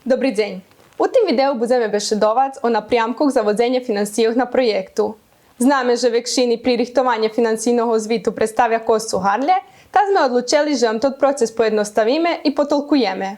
Добрий день! У тим відео будемо бесідувати о напрямках завоdzenia фінансів на проєкту. Znamy, że większyni pri richtowaniu financyjnego zwitu przedstawia kostu harle, ta sme odlučili, że ten proces pojednostavimy i potolkujemy.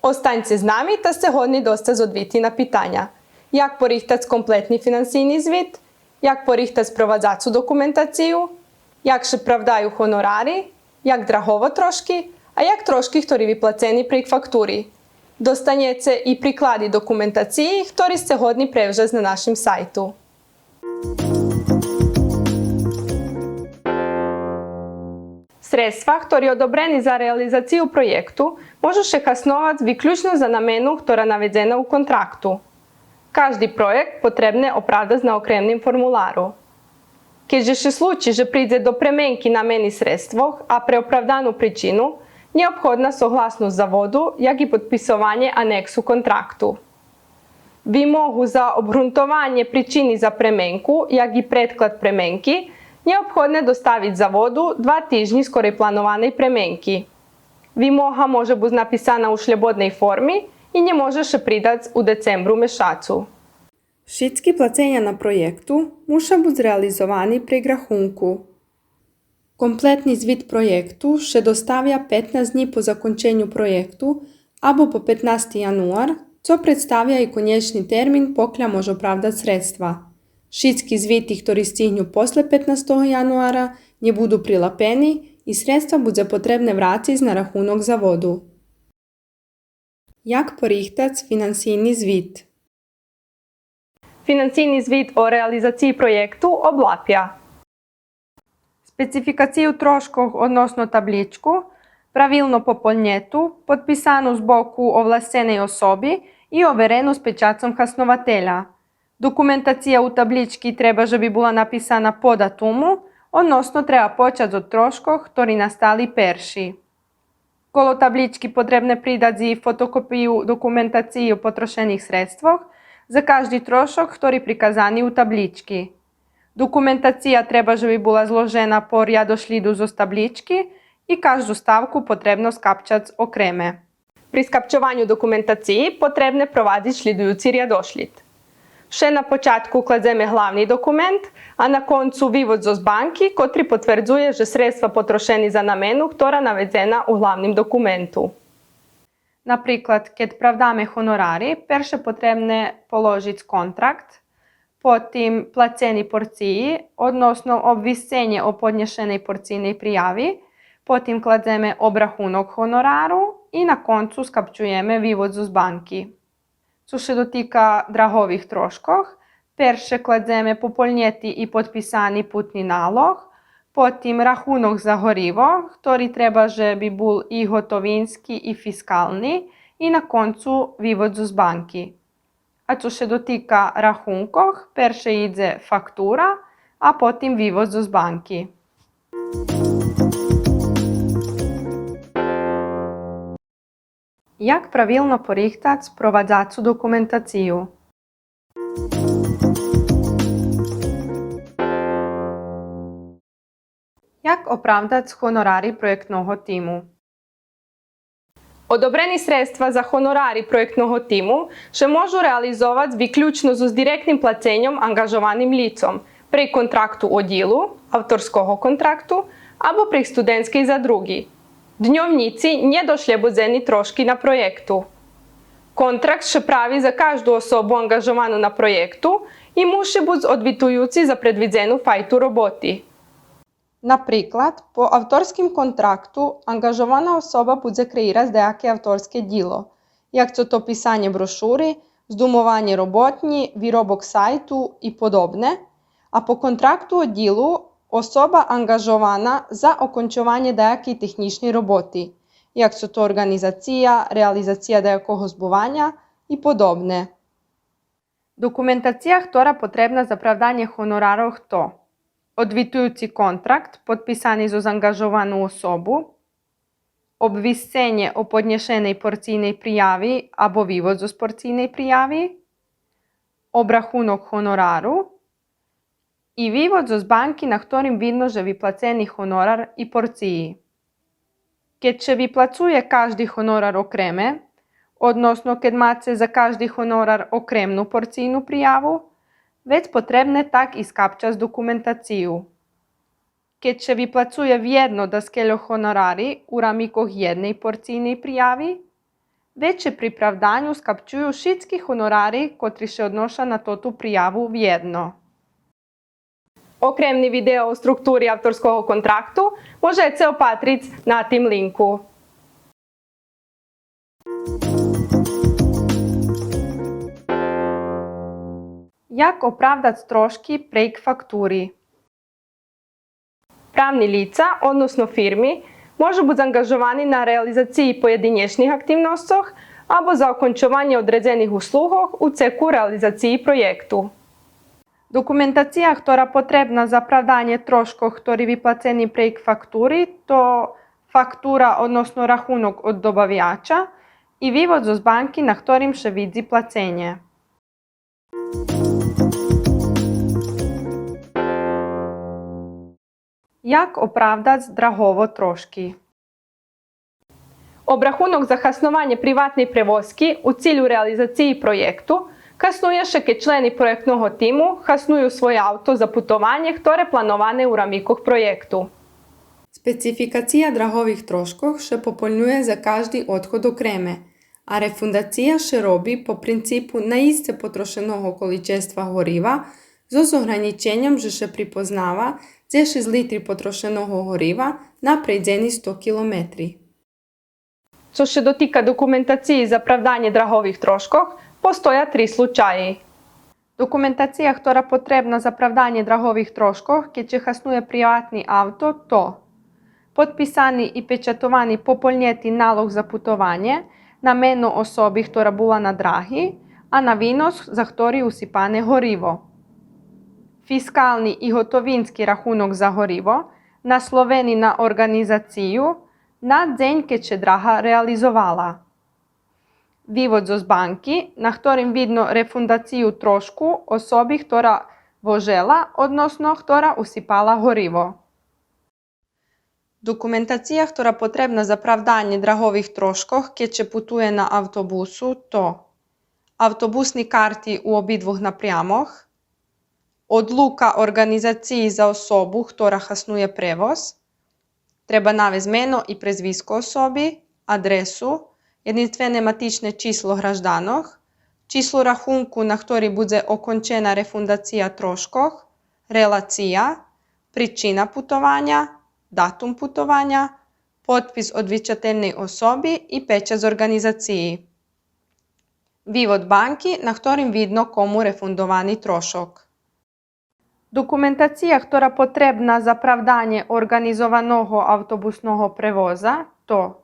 Ostańcie z nami, ta ste hodni dosta zodviti na pitanja. Jak porihtać kompletny financyjny zwit? Jak porihtać sprowadzacu dokumentaciju? Jak się prawdają honorary? Jak drahowo troszki? A jak troszki, które wypłaceni pri fakturi? Dostaniecie i przykłady dokumentacji, które ste hodni prevžać na naszym sajtu. Sredstva, ktoré odobreni za realizaciju projektu, môžu še kasnovať vyključno za namenu, ktorá navedena u kontraktu. Každý projekt potrebne opravdať na okremnim formularu. Keďže še sluči, že príde do premenky nameni sredstvoch a pre opravdanú pričinu, neobhodná sohlasnosť zavodu, jak i podpisovanie aneksu kontraktu. Výmohu za obgruntovanie pričiny za premenku, jak i predklad premenky, необходно доставити заводу 2 тижні скорої планованої пременки. Вимога може бути написана у шлюбодній формі і не може ще придати у децембру місяцю. Всі платення на проєкту мусять бути зреалізовані при рахунку. Kompletný звіт проєкту ще доставя 15 днів по закінченню проєкту або по 15 януар, co predstavlja i konečný termin pokľa može opravdať sredstva. Všetky zvity, ktoré stihnú posle 15. januára, nebudú prilapení i sredstva bude potrebné vrátiť na rachunok zavodu. Jak porihtať finansijny zvit? Finansijny zvit o realizaciji projektu oblapja specifikaciju troškov odnosno tabličku, pravilno popolnjetu, podpisanu z boku ovlašćenej osobi i overenu s pečacom hasnovatelja. Dokumentacija u tablički treba, že bi bila napisana po datumu, odnosno treba početi od troškov, ktorý nastali perši. Kolo tablički potrebne pridati fotokopiju dokumentacije o potrošenih sredstvah za každý trošok, ktorý prikazani u tablički. Dokumentacija treba, že bi bila zložena po rjadošlidu z tablički i každú stavku potrebno skapčati okreme. Pri skapčovanju dokumentaciji potrebne provaditi šlidujući rjadošlid. Še na počatku klademe glavni dokument, a na koncu vývod z banki, ktorý potvrdzuje, že sredstva potrošeni za namenu, ktorá navedena u glavnim dokumentu. Napríklad, keď pravdáme honorari, perše potrebne položiť kontrakt, potom placeni porciji, odnosno obvišćenje o podnešenej porcijnej prijavi, potom klademe obrahunok honoraru i na koncu skapčujeme vývod z banki. Co še dotika drahovih troškov, perše klademe popolnjeti i potpisani putni nalog, potom rachunok za gorivo, ktorý treba, že bi bul i gotovinski i fiskalni, i na koncu vývod z banki. A co še dotika rachunkov, perše ide faktura, a potom vývod z banki. Jak pravilno porihtati sprowadzacu dokumentaciju? Jak opravdati honorari projektного timu? Odobreni sredstva za honorari projektного timu še можу realizovati vyključno z direktnim placenjem angažovanim licom pri kontraktu o djelu, avtorskого kontaktu, або pri studentskej zadrugi. Dnjovnici nie došljebodzeni troški na projektu. Kontrakt še pravi za každú osobu angažovanú na projektu i muši biti odvitujući za predvidzenu fajtu roboti. Наприклад, по авторським контракту angažovana osoba буде kreirati dejake avtorske djelo, jak co to pisanje brošuri, zdumovanje robotnji, výrobok sajtu i podobne, a po kontraktu o djelu osoba angažovana za okončovanje dejakej технічної роботи, як це то організація, реалізація деякого збування і подобне. Документація, która потрібна за правдання гонорарів, то odvitujući kontrakt potpisani za angažovanú osobu, obviscenje o podnešenej porcijnej prijavi abo vývod z porcijnej prijavi, обрахунок honoraru i vývod zo banky, na ktorým vidno, že vyplacený honorár i porciji. Keď se vyplacuje každý honorár okreme, odnosno keď máte za každý honorár okremnú porcijnú prijavu, već potrebne tak iskapča z dokumentaciju. Keď se vyplacuje vjedno da skeljo honorari u ramikoh jednej porcijnej prijavi, već se pri pravdanju skapčuju šitski honorari kotri se odnoša na totu prijavu vjedno. Okremni video o strukturi avtorskog kontraktu možete opatrić na tim linku. Jak opravdati troški prek fakturi? Pravni lica, odnosno firmi, може бути заангажовані на реалізації поєдинічних активностей або за окончування odredzeних услуг у цеку реалізації проєкту. Документація, яка потрібна за оправдання трошків, які виплачені прек фактури, то фактура, odnosno рахунок від добавляча і вивод з банки, на яким ще виді платення. Як оправдати драгово трошки? Обрахунок за хаснування приватної перевозки у цілю реалізації проєкту хаснує, що члени проєктного тиму хаснують своє авто за путування, яке плановане у раміках проєкту. Специфікація драгових трошків ще поповнює за кожний odход окреме, а рефундація ще робить по принципу наїсте потрошеного количества горива з ограниченням, що ще припознава 6 літрів потрошеного горива на пройдені 100 км. Що ще дотика документації за оправдання драгових трошків, постоять 3 случаї. Документація, яка потрібна за оправдання драгових трошків, коли хаснує приватне авто, то підписаний і печатований поповнений налог за путування на мене особи, яка була на драгі, а на винос, за який усипане гориво. Фіскальний і готовинський рахунок за гориво, насловений на організацію, на день, коли се драга реалізувала. Вивод з банки, на яким видно рефундацію трошку особи, яка вожела, odnosno, яка усипала гориво. Документація, яка потрібна за оправдання драгових трошків, коли се путує на автобусу, то автобусні карти у обидвох напрямах, odluka organizaciji za osobu, która hasnuje prevoz. Treba navesti meno i prezvisko osobi, adresu, jedinstvene matične číslo graždanoh, číslo rachunku, na ktorý bude okončena refundacija troškoh, relacija, pričina putovanja, datum putovanja, potpis odvičatelnej osobi i pečat z organizaciji. Vivod banki, na ktorým vidno komu refundovani trošok. Документація, яка потрібна за оправдання організованого автобусного перевоза, то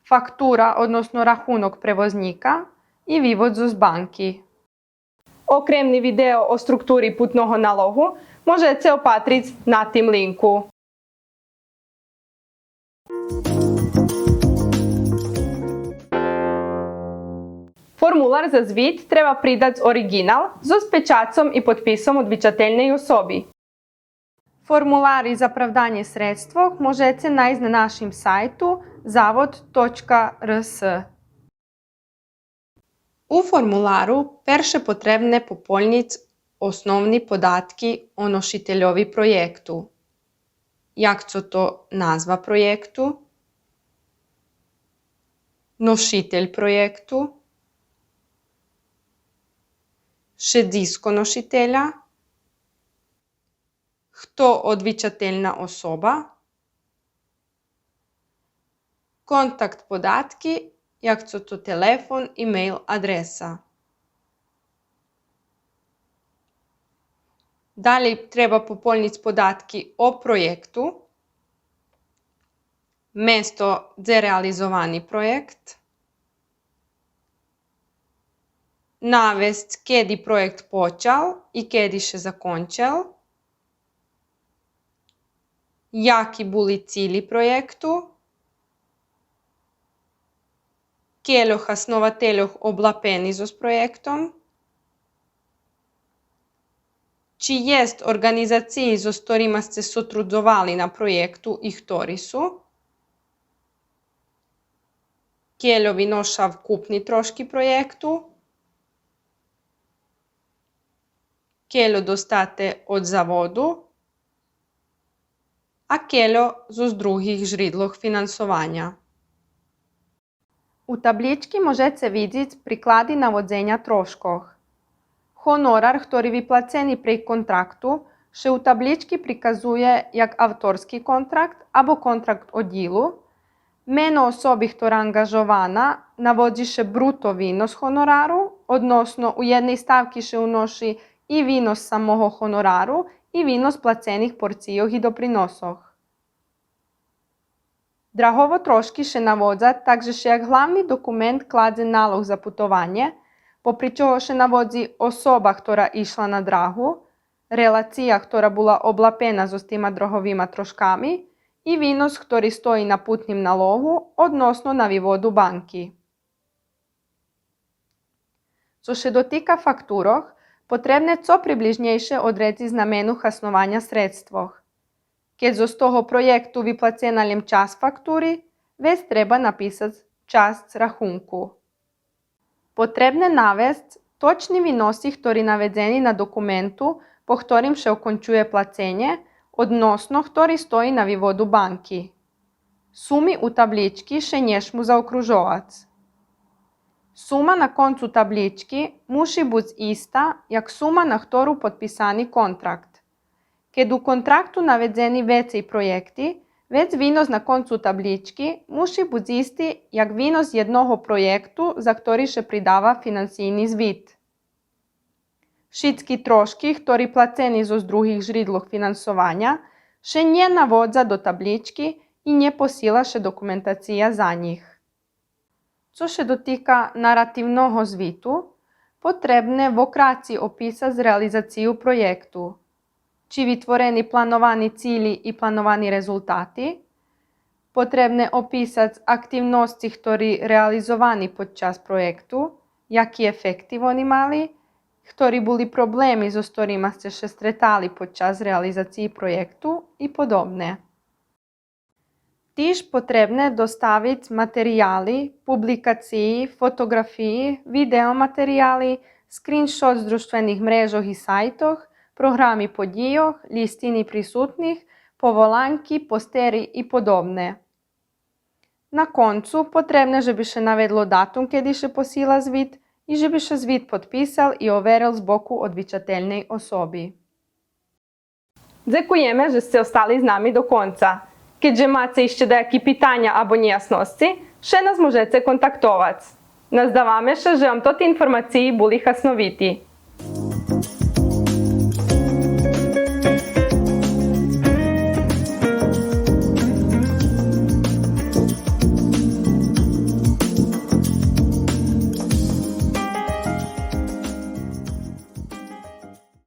фактура, odnosno рахунок перевозника і вивод з банки. Окремне відео о структурі путного налогу можете опатрити на тим лінку. Formular za zvit treba pridati original z pečacom i potpisom odvičateljnej osobi. Formulari za opravdanje sredstva možete najti na našem sajtu zavod.rs. U formularu perše potrebne popolniti osnovni podatki o nositeljovi projektu. Jak so to nazva projektu, nositelj projektu, Šedisko nositelja, хто odvičateljna osoba, kontakt podatki, jak so to telefon, e-mail, adresa. Dalje treba popolniti podatki o projektu, mesto za realizovani projekt, navesti, kedy projekt počal i kedy še zakončal, jaki bili cilji projektu, keľo hasnovateljoh oblapeni s projektom, Чи jest organizaciji zo ktorima ste sotrudzovali na projektu i ktori su? Kjeljo vynoša vkupni troški projektu? Kjeljo dostate od zavodu? A kjeljo zo z drugih žridloh finansovanja? U tablički možete vidjeti prikladi navodzenja troškoh. Honorar, ktorý vyplacený pri kontraktu, še u tablički prikazuje jak avtorski kontrakt abo kontrakt o dílu. Meno osobi, ktorá angažovana, navodzi še bruto výnos honoraru, odnosno u jednej stavki še unoši i výnos samoho honoraru i výnos placenih porcijoh i doprinosoh. Drahovo troški še navodza, takže še jak hlavni dokument kladze nalog za putovanje, popri čoho še navodzi osoba, ktorá išla na drahu, relacija, ktorá bola oblapena so s tima drahovima troškami i výnos, ktorý stojí na putnim nalogu, odnosno na vývodu banki. Co še dotika fakturoh, potrebne co približnejšie odredi znamenu hasnovanja sredstvoh. Keď zo z toho projektu vyplacena len čas fakturi, već treba napisati čas rahunku. Potrebne navesti točni výnosi, ktorí navedeni na dokumentu, po ktorim še okončuje placenje, odnosno ktorý stojí na vývodu banki. Sumi u tablički še nješmu zaokružovac. Suma na koncu tablički muši biti ista, jak suma na ktoru potpisani kontrakt. Keď u kontraktu navedeni vecej projekti, već výnos na koncu tablički muši biti isti jak výnos jednoho projektu, za ktorý še pridava finansijni zvit. Všetky troški, ktorí placeni zo z drugih žridloh finansovanja, še nje navodza do tablički i nje posila še dokumentacija za njih. Co še dotika narativnoho zvitu, potrebne vokraci opisa z realizaciju projektu. Či vytvoreni planovani cilji i planovani rezultati, potrebne opisati aktivnosti, ktorí realizovani podčas projektu, jaki efekti oni mali, ktorí boli problemi, so ktorými ste še stretali podčas realizaciji projektu i podobne. Tiž potrebne dostaviti materijali, publikaciji, fotografiji, videomaterijali, screenshot z društvenih mrežoh i sajtoh, programi podijoh, listini prisutnih, povolanki, posteri i podobne. Na koncu potrebne, že bi še navedlo datum, kedy še posila zvit i že bi še zvit potpisal i overil z boku odvičateljnej osobi. Dziękujemy, že ste ostali z nami do konca. Keďže máte ešte nejaké pitanja abo nejasnosti, še nas možete kontaktovati. Nazdavame še, že vam toti informaciji boli hasnoviti.